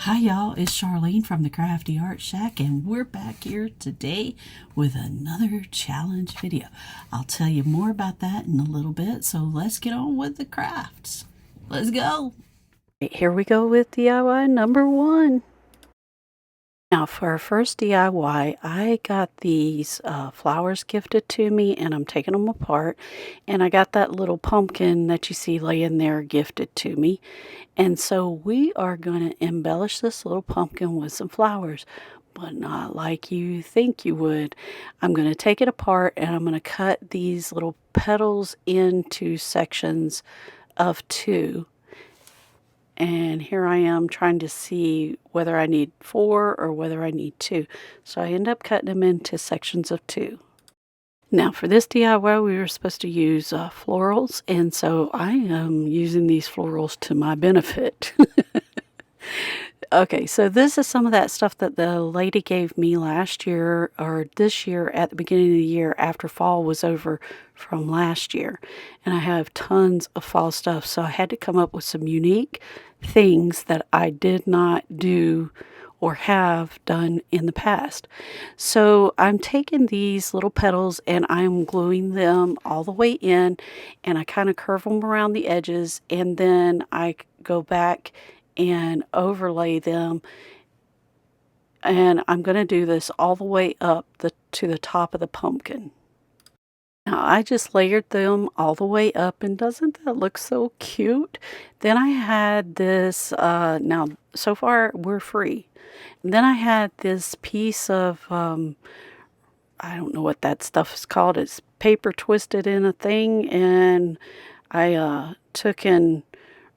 Hi y'all, it's Charlene from the Crafty Art Shack, and we're back here today with another challenge video. I'll tell you more about that in a little bit, so let's get on with the crafts. Let's go! Here we go with DIY number 1. Now for our first DIY, I got these flowers gifted to me, and I'm taking them apart, and I got that little pumpkin that you see laying there gifted to me. And so we are going to embellish this little pumpkin with some flowers, but not like you think you would. I'm going to take it apart and I'm going to cut these little petals into sections of 2. And here I am trying to see whether I need 4 or whether I need 2. So I end up cutting them into sections of 2. Now for this DIY we were supposed to use florals, and so I am using these florals to my benefit. Okay, so this is some of that stuff that the lady gave me last year or this year at the beginning of the year after fall was over from last year. And I have tons of fall stuff, so I had to come up with some unique things that I did not do or have done in the past. So I'm taking these little petals and I'm gluing them all the way in, and I kind of curve them around the edges, and then I go back and overlay them, and I'm going to do this all the way up to the top of the pumpkin. Now I just layered them all the way up, and doesn't that look so cute? Then I had this, now so far we're free. And then I had this piece of, I don't know what that stuff is called. It's paper twisted in a thing, and I took and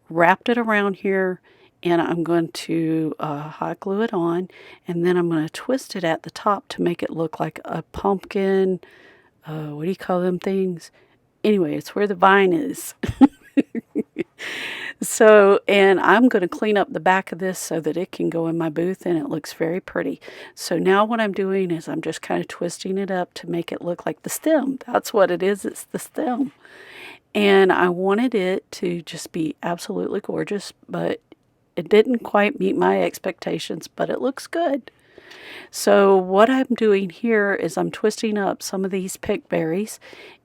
wrapped it around here, and I'm going to hot glue it on, and then I'm going to twist it at the top to make it look like a pumpkin. What do you call them things? Anyway, it's where the vine is. So, and I'm going to clean up the back of this so that it can go in my booth, and it looks very pretty. So now what I'm doing is I'm just kind of twisting it up to make it look like the stem. That's what it is. It's the stem. And I wanted it to just be absolutely gorgeous, but it didn't quite meet my expectations, but it looks good. So what I'm doing here is I'm twisting up some of these pickberries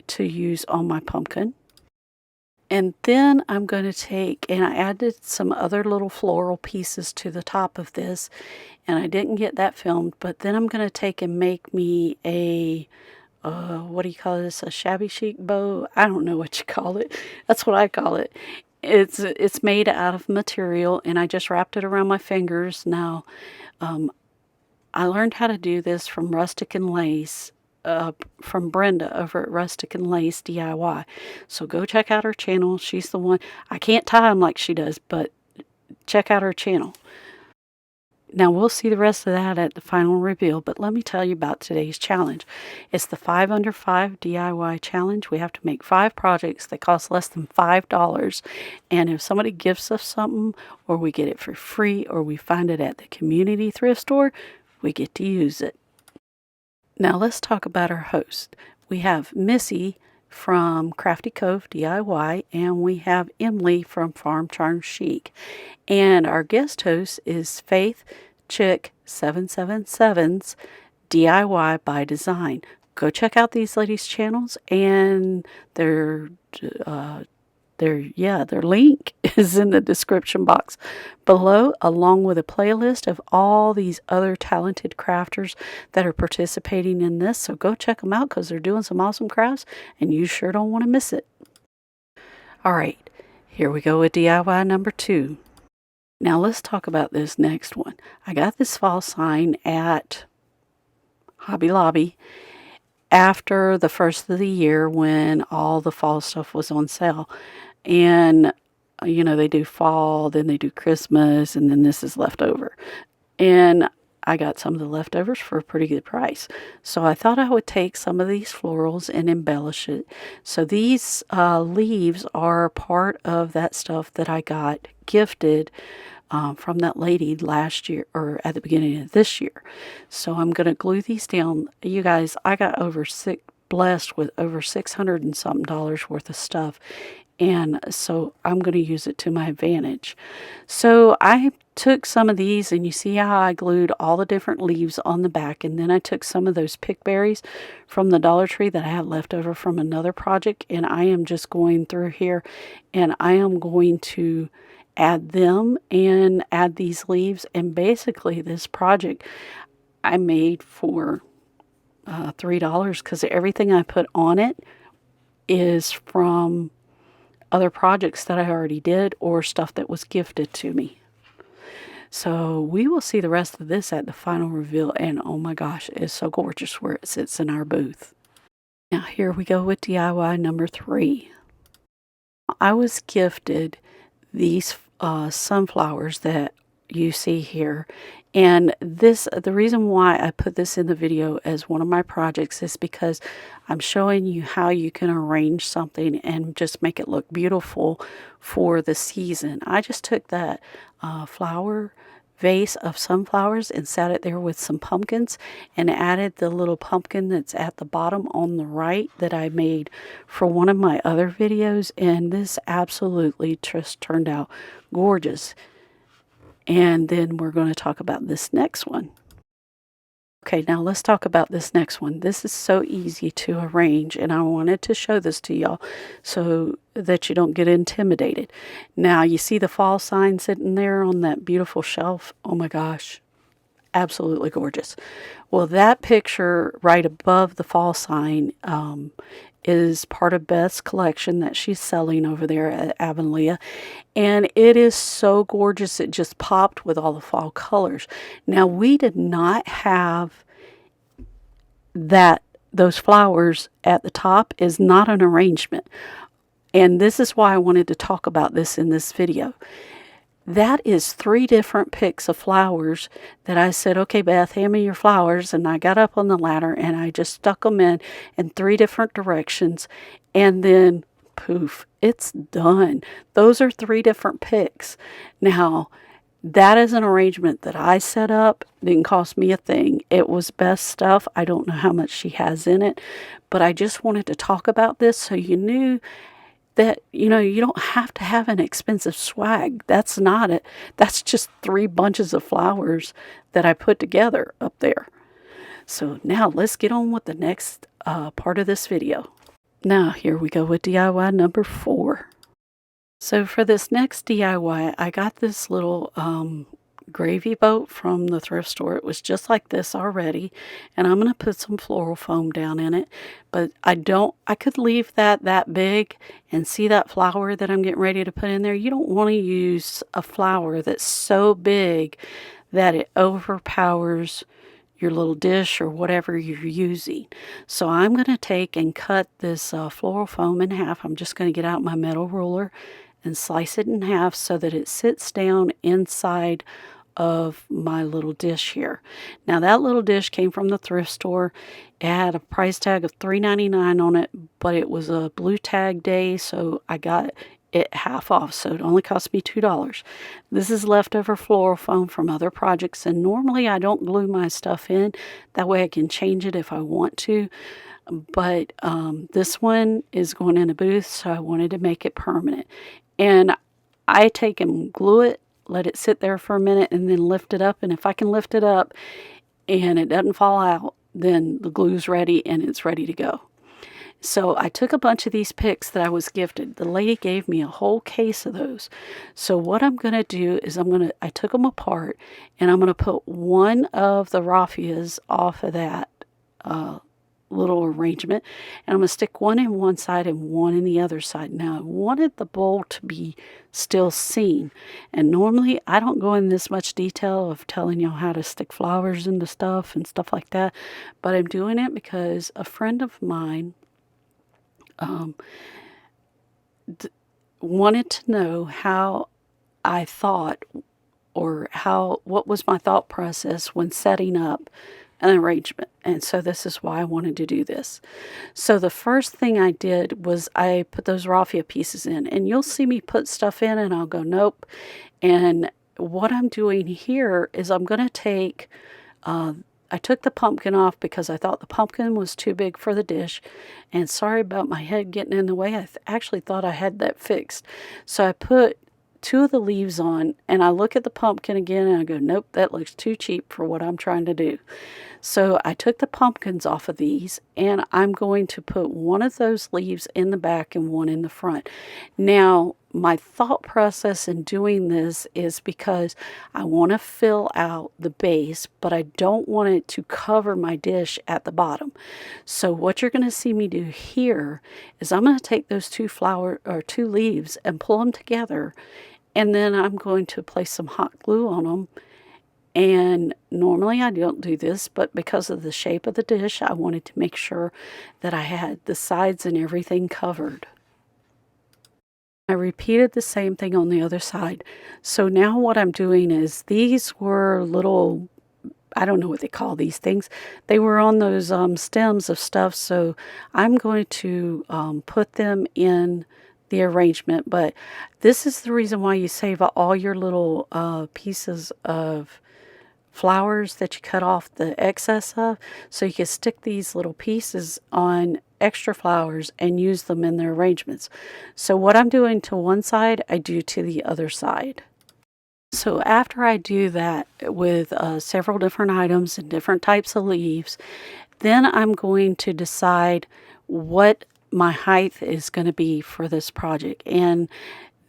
to use on my pumpkin. And then I'm going to take, and I added some other little floral pieces to the top of this, and I didn't get that filmed, but then I'm going to take and make me a, what do you call this, a shabby chic bow? I don't know what you call it. That's what I call it. It's made out of material, and I just wrapped it around my fingers. Now, I learned how to do this from Rustic and Lace, from Brenda over at Rustic and Lace DIY. So go check out her channel. She's the one. I can't tie them like she does, but check out her channel. Now we'll see the rest of that at the final reveal, but let me tell you about today's challenge. It's the 5 under 5 DIY challenge. We have to make 5 projects that cost less than $5, and if somebody gives us something, or we get it for free, or we find it at the community thrift store, we get to use it. Now let's talk about our host. We have Missy from Crafty Cove DIY, and we have Emily from Farm Charm Chic. And our guest host is Faith Chick 777's DIY by Design. Go check out these ladies' channels, and their link is in the description box below, along with a playlist of all these other talented crafters that are participating in this. So go check them out, because they're doing some awesome crafts, and you sure don't want to miss it. All right, here we go with DIY number 2. Now let's talk about this next one. I got this fall sign at Hobby Lobby after the first of the year when all the fall stuff was on sale. And, you know, they do fall, then they do Christmas, and then this is leftover. And I got some of the leftovers for a pretty good price. So I thought I would take some of these florals and embellish it. So these leaves are part of that stuff that I got gifted from that lady last year, or at the beginning of this year. So I'm going to glue these down. You guys, I got over blessed with over $600 and something worth of stuff. And so I'm going to use it to my advantage. So I took some of these, and you see how I glued all the different leaves on the back. And then I took some of those pickberries from the Dollar Tree that I had left over from another project. And I am just going through here, and I am going to add them and add these leaves. And basically this project I made for $3 because everything I put on it is from other projects that I already did or stuff that was gifted to me. So we will see the rest of this at the final reveal, and oh my gosh, it's so gorgeous where it sits in our booth. Now here we go with DIY number 3. I was gifted these sunflowers that you see here, and the reason why I put this in the video as one of my projects is because I'm showing you how you can arrange something and just make it look beautiful for the season. I just took that flower vase of sunflowers and sat it there with some pumpkins and added the little pumpkin that's at the bottom on the right that I made for one of my other videos, and this absolutely just turned out gorgeous. And then we're going to talk about this next one. Okay, now let's talk about this next one. This is so easy to arrange, and I wanted to show this to y'all so that you don't get intimidated. Now, you see the fall sign sitting there on that beautiful shelf? Oh my gosh, absolutely gorgeous. Well, that picture right above the fall sign is part of Beth's collection that she's selling over there at Avonlea. And it is so gorgeous. It just popped with all the fall colors. Now, we did not have those flowers at the top is not an arrangement. And this is why I wanted to talk about this in this video. That is 3 different picks of flowers that I said, okay, Beth, hand me your flowers. And I got up on the ladder and I just stuck them in 3 different directions. And then poof, it's done. Those are 3 different picks. Now, that is an arrangement that I set up. It didn't cost me a thing. It was Beth's stuff. I don't know how much she has in it, but I just wanted to talk about this so you knew that, you don't have to have an expensive swag. That's not it. That's just 3 bunches of flowers that I put together up there. So now let's get on with the next part of this video. Now here we go with DIY number 4. So for this next DIY, I got this little gravy boat from the thrift store. It was just like this already, and I'm going to put some floral foam down in it, but I could leave that big and see that flower that I'm getting ready to put in there. You don't want to use a flower that's so big that it overpowers your little dish or whatever you're using. So I'm going to take and cut this floral foam in half. I'm just going to get out my metal ruler and slice it in half so that it sits down inside of my little dish here. Now that little dish came from the thrift store. It had a price tag of $3.99 on it, but it was a blue tag day, so I got it half off, so it only cost me $2. This is leftover floral foam from other projects, and normally I don't glue my stuff in. That way I can change it if I want to, but this one is going in a booth, so I wanted to make it permanent. And I take and glue it, let it sit there for a minute, and then lift it up. And if I can lift it up and it doesn't fall out, then the glue's ready and it's ready to go. So I took a bunch of these picks that I was gifted. The lady gave me a whole case of those. So what I'm going to do is I took them apart, and I'm going to put one of the raffias off of that little arrangement, and I'm going to stick one in one side and one in the other side. Now I wanted the bowl to be still seen, and normally I don't go in this much detail of telling y'all how to stick flowers into stuff and stuff like that, but I'm doing it because a friend of mine wanted to know how I thought, or what was my thought process when setting up an arrangement. And so this is why I wanted to do this. So the first thing I did was I put those raffia pieces in, and you'll see me put stuff in and I'll go nope. And what I'm doing here is I'm going to take I took the pumpkin off because I thought the pumpkin was too big for the dish. And sorry about my head getting in the way. I actually thought I had that fixed. So I put 2 of the leaves on, and I look at the pumpkin again and I go, nope, that looks too cheap for what I'm trying to do. So I took the pumpkins off of these, and I'm going to put one of those leaves in the back and one in the front. Now, my thought process in doing this is because I want to fill out the base, but I don't want it to cover my dish at the bottom. So what you're going to see me do here is I'm going to take those 2 leaves and pull them together, and then I'm going to place some hot glue on them. And normally I don't do this, but because of the shape of the dish, I wanted to make sure that I had the sides and everything covered. I repeated the same thing on the other side. So now what I'm doing is, these were little, I don't know what they call these things. They were on those stems of stuff, so I'm going to put them in the arrangement. But this is the reason why you save all your little pieces of flowers that you cut off the excess of, so you can stick these little pieces on extra flowers and use them in the arrangements. So what I'm doing to one side, I do to the other side. So after I do that with several different items and different types of leaves, then I'm going to decide what my height is going to be for this project. And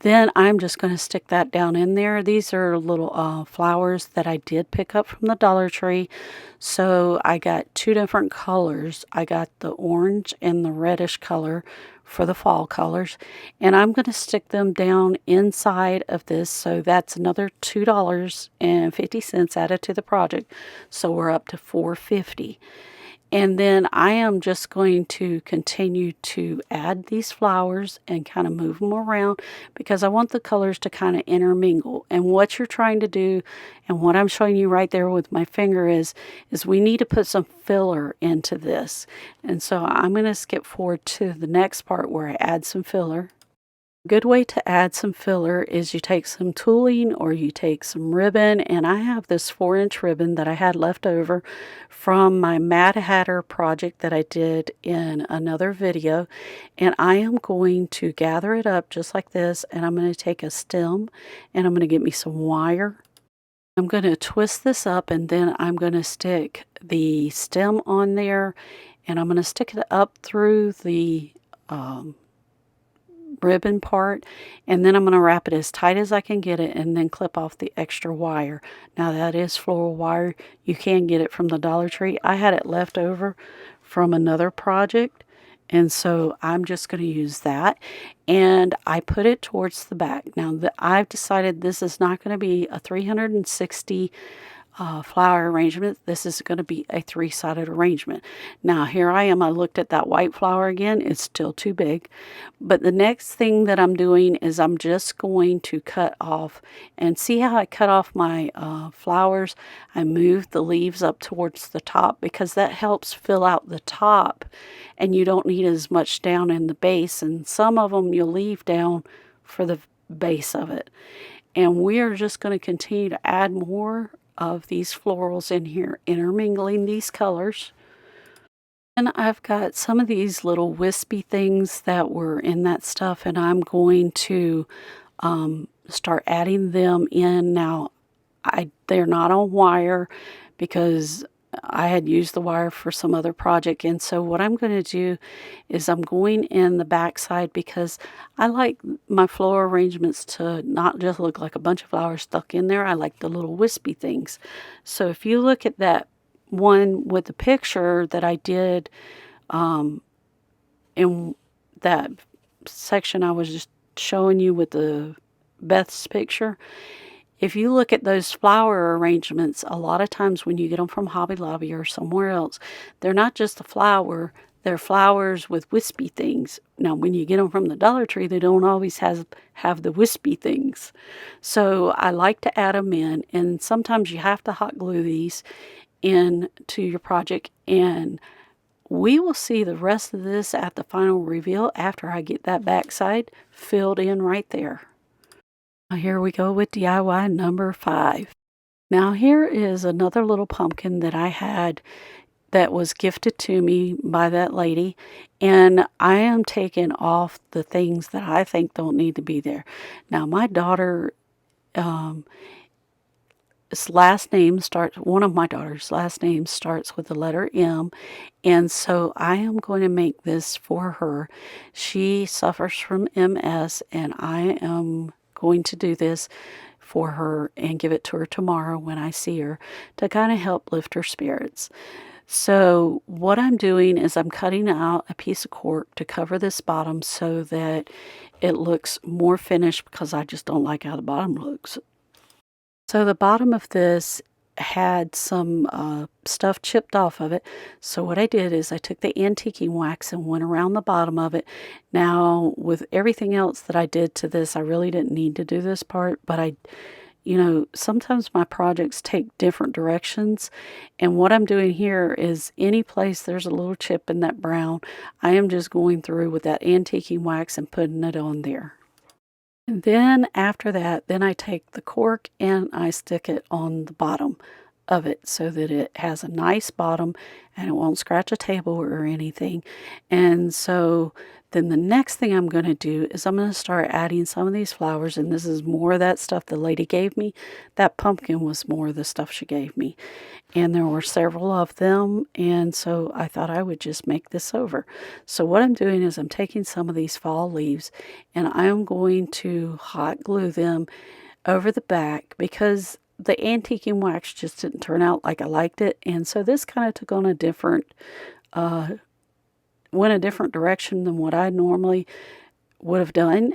then I'm just going to stick that down in there. These are little flowers that I did pick up from the Dollar Tree. So I got 2 different colors. I got the orange and the reddish color for the fall colors. And I'm going to stick them down inside of this. So that's another $2.50 added to the project. So we're up to $4.50. And then I am just going to continue to add these flowers and kind of move them around, because I want the colors to kind of intermingle. And what you're trying to do, and what I'm showing you right there with my finger, is we need to put some filler into this. And so I'm going to skip forward to the next part where I add some filler. A good way to add some filler is you take some tooling or you take some ribbon, and I have this 4-inch ribbon that I had left over from my Mad Hatter project that I did in another video, and I am going to gather it up just like this, and I'm going to take a stem and I'm going to get me some wire. I'm going to twist this up, and then I'm going to stick the stem on there, and I'm going to stick it up through the ribbon part, and then I'm going to wrap it as tight as I can get it and then clip off the extra wire. Now that is floral wire. You can get it from the Dollar Tree. I had it left over from another project, and so I'm just going to use that, and I put it towards the back. Now I've decided this is not going to be a 360 flower arrangement. This is going to be a 3-sided arrangement. Now here I am, I looked at that white flower again, it's still too big. But the next thing that I'm doing is I'm just going to cut off, and see how I cut off my flowers? I move the leaves up towards the top, because that helps fill out the top, and you don't need as much down in the base, and some of them you'll leave down for the base of it. And we are just going to continue to add more of these florals in here, intermingling these colors. And I've got some of these little wispy things that were in that stuff, and I'm going to start adding them in. Now they're not on wire because I had used the wire for some other project, and so what I'm going to do is I'm going in the back side, because I like my floral arrangements to not just look like a bunch of flowers stuck in there. I like the little wispy things. So if you look at that one with the picture that I did in that section I was just showing you with the Beth's picture, if you look at those flower arrangements, a lot of times when you get them from Hobby Lobby or somewhere else, they're not just a flower, they're flowers with wispy things. Now, when you get them from the Dollar Tree, they don't always have the wispy things. So I like to add them in, and sometimes you have to hot glue these into your project, and we will see the rest of this at the final reveal after I get that backside filled in right there. Here we go with DIY number 5. Now here is another little pumpkin that I had that was gifted to me by that lady, and I am taking off the things that I think don't need to be there. Now my daughter, um, one of my daughter's last name starts with the letter M, and so I am going to make this for her. She suffers from MS, and I am going to do this for her and give it to her tomorrow when I see her to kind of help lift her spirits. So what I'm doing is I'm cutting out a piece of cork to cover this bottom so that it looks more finished, because I just don't like how the bottom looks. So the bottom of this had some stuff chipped off of it. So what I did is I took the antiquing wax and went around the bottom of it. Now, with everything else that I did to this, I really didn't need to do this part, but sometimes my projects take different directions, and what I'm doing here is any place there's a little chip in that brown, I am just going through with that antiquing wax and putting it on there. And then after that, then I take the cork and I stick it on the bottom of it so that it has a nice bottom and it won't scratch a table or anything. And so then the next thing I'm going to do is I'm going to start adding some of these flowers, and this is more of that stuff the lady gave me. That pumpkin was more of the stuff she gave me, and there were several of them, and so I thought I would just make this over. So what I'm doing is I'm taking some of these fall leaves and I am going to hot glue them over the back, because the antiquing wax just didn't turn out like I liked it, and so this kind of took on went a different direction than what I normally would have done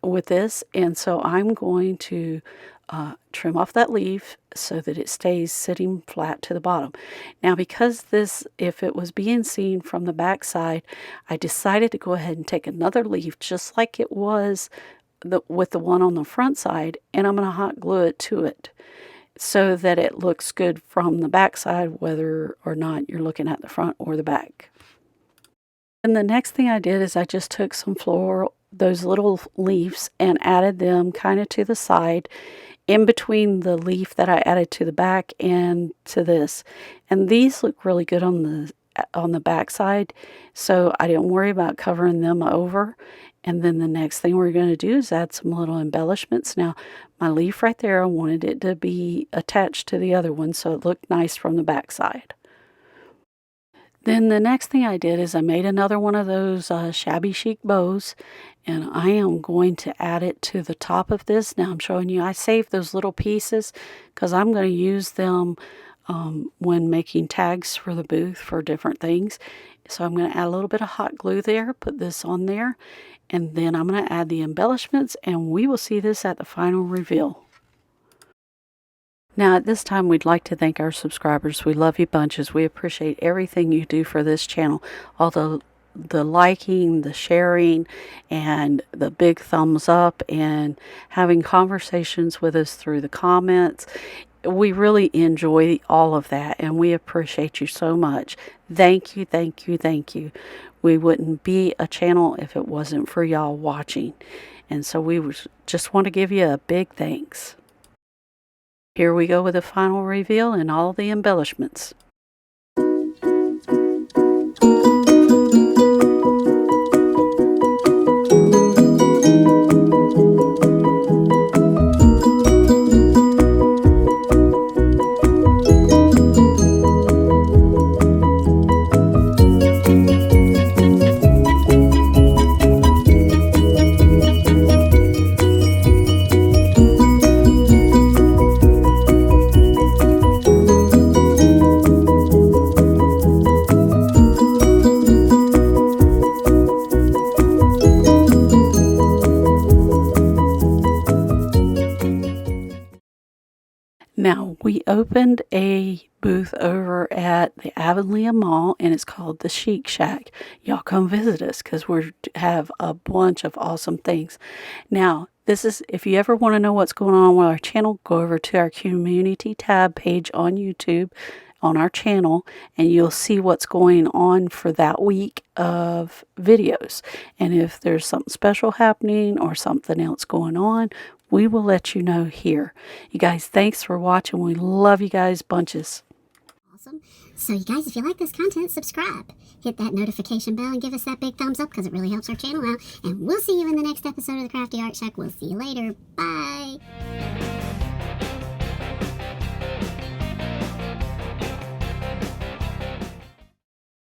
with this, and so I'm going to trim off that leaf so that it stays sitting flat to the bottom. Now, because this, if it was being seen from the back side, I decided to go ahead and take another leaf just like it was with the one on the front side, and I'm going to hot glue it to it so that it looks good from the back side, whether or not you're looking at the front or the back. And the next thing I did is I just took some those little leaves, and added them kind of to the side in between the leaf that I added to the back and to this. And these look really good on the back side, so I didn't worry about covering them over. And then the next thing we're going to do is add some little embellishments. Now, my leaf right there, I wanted it to be attached to the other one so it looked nice from the back side. Then the next thing I did is I made another one of those shabby chic bows, and I am going to add it to the top of this. Now I'm showing you, I saved those little pieces because I'm going to use them when making tags for the booth for different things. So I'm going to add a little bit of hot glue there, put this on there, and then I'm going to add the embellishments, and we will see this at the final reveal. Now, at this time, we'd like to thank our subscribers. We love you bunches. We appreciate everything you do for this channel. All the liking, the sharing, and the big thumbs up, and having conversations with us through the comments. We really enjoy all of that, and we appreciate you so much. Thank you, thank you, thank you. We wouldn't be a channel if it wasn't for y'all watching. And so we just want to give you a big thanks. Here we go with the final reveal and all the embellishments. Now, we opened a booth over at the Avonlea Mall, and it's called the Chic Shack. Y'all come visit us because we have a bunch of awesome things. Now, this is, if you ever want to know what's going on with our channel, go over to our community tab page on YouTube, on our channel, and you'll see what's going on for that week of videos. And if there's something special happening or something else going on, we will let you know here. You guys, thanks for watching. We love you guys bunches. Awesome. So you guys, if you like this content, subscribe. Hit that notification bell and give us that big thumbs up because it really helps our channel out. And we'll see you in the next episode of the Crafty Art Shack. We'll see you later. Bye.